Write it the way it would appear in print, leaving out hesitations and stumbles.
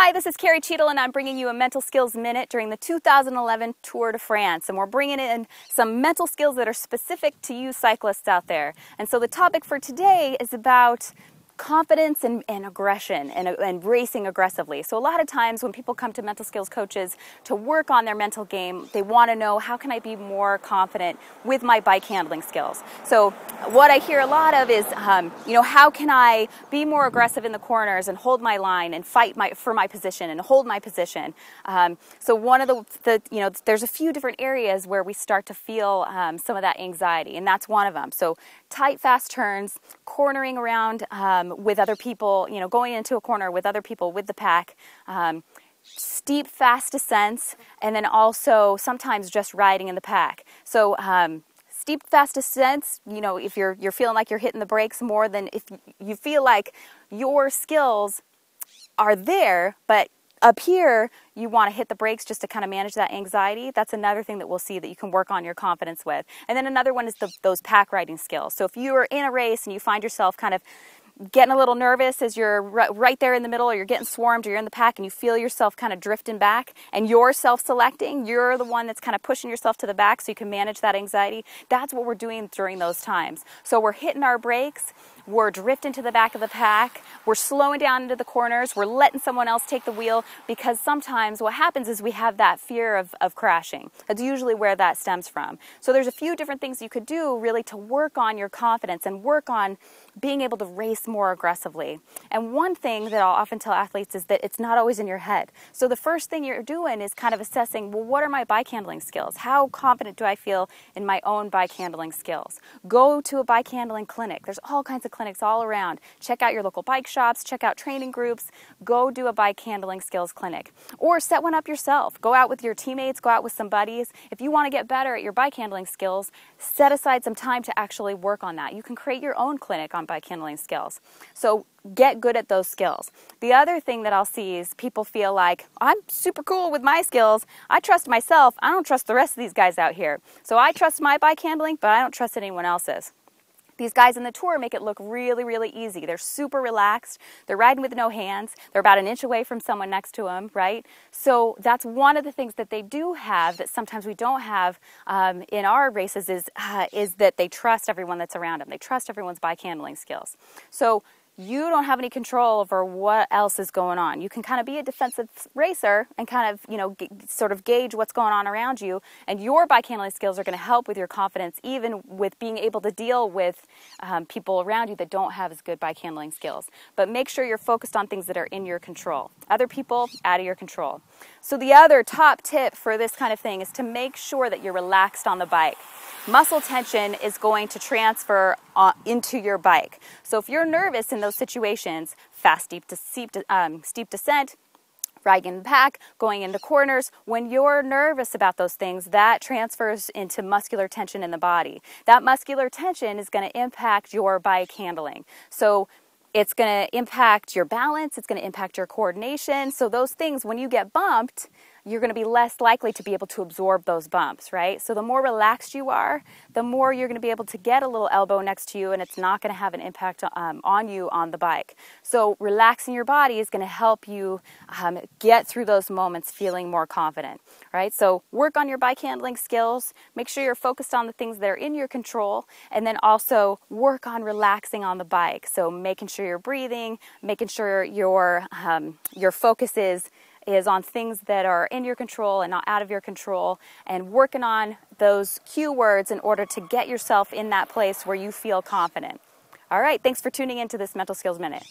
Hi, this is Carrie Cheadle, and I'm bringing you a Mental Skills Minute during the 2011 Tour de France. And we're bringing in some mental skills that are specific to you cyclists out there. And so the topic for today is about confidence and aggression and racing aggressively. So a lot of times when people come to mental skills coaches to work on their mental game, they want to know, how can I be more confident with my bike handling skills? So what I hear a lot of is, how can I be more aggressive in the corners and hold my line and fight for my position and hold my position? So one of there's a few different areas where we start to feel some of that anxiety, and that's one of them. So tight, fast turns, cornering around with other people, going into a corner with other people with the pack, steep, fast descents, and then also sometimes just riding in the pack. So steep, fast descents, if you're feeling like you're hitting the brakes more than if you feel like your skills are there, but up here, you want to hit the brakes just to kind of manage that anxiety. That's another thing that we'll see that you can work on your confidence with. And then another one is those pack riding skills. So if you are in a race and you find yourself kind of getting a little nervous as you're right there in the middle, or you're getting swarmed, or you're in the pack and you feel yourself kind of drifting back and you're self-selecting, you're the one that's kind of pushing yourself to the back so you can manage that anxiety. That's what we're doing during those times. So we're hitting our brakes, we're drifting to the back of the pack, we're slowing down into the corners, we're letting someone else take the wheel, because sometimes what happens is we have that fear of crashing. That's usually where that stems from. So there's a few different things you could do really to work on your confidence and work on being able to race more aggressively. And one thing that I'll often tell athletes is that it's not always in your head. So the first thing you're doing is kind of assessing, well, what are my bike handling skills? How confident do I feel in my own bike handling skills? Go to a bike handling clinic. There's all kinds of clinics all around. Check out your local bike shops, check out training groups, go do a bike handling skills clinic. Or set one up yourself. Go out with your teammates, go out with some buddies. If you want to get better at your bike handling skills, set aside some time to actually work on that. You can create your own clinic on bike handling skills. So get good at those skills. The other thing that I'll see is people feel like, I'm super cool with my skills. I trust myself. I don't trust the rest of these guys out here. So I trust my bike handling, but I don't trust anyone else's. These guys in the tour make it look really, really easy. They're super relaxed. They're riding with no hands. They're about an inch away from someone next to them, right? So that's one of the things that they do have that sometimes we don't have in our races is that they trust everyone that's around them. They trust everyone's bike handling skills. So you don't have any control over what else is going on. You can kind of be a defensive racer and kind of, sort of gauge what's going on around you. And your bike handling skills are going to help with your confidence, even with being able to deal with people around you that don't have as good bike handling skills. But make sure you're focused on things that are in your control. Other people, out of your control. So the other top tip for this kind of thing is to make sure that you're relaxed on the bike. Muscle tension is going to transfer into your bike. So if you're nervous in those situations, fast, steep descent, riding in the pack, going into corners, when you're nervous about those things, that transfers into muscular tension in the body. That muscular tension is going to impact your bike handling. So it's going to impact your balance, it's going to impact your coordination. So those things, when you get bumped, you're going to be less likely to be able to absorb those bumps, right? So the more relaxed you are, the more you're going to be able to get a little elbow next to you, and it's not going to have an impact on you on the bike. So relaxing your body is going to help you get through those moments feeling more confident, right? So work on your bike handling skills, make sure you're focused on the things that are in your control, and then also work on relaxing on the bike. So making sure you're breathing, making sure your focus is on things that are in your control and not out of your control, and working on those cue words in order to get yourself in that place where you feel confident. All right, thanks for tuning into this Mental Skills Minute.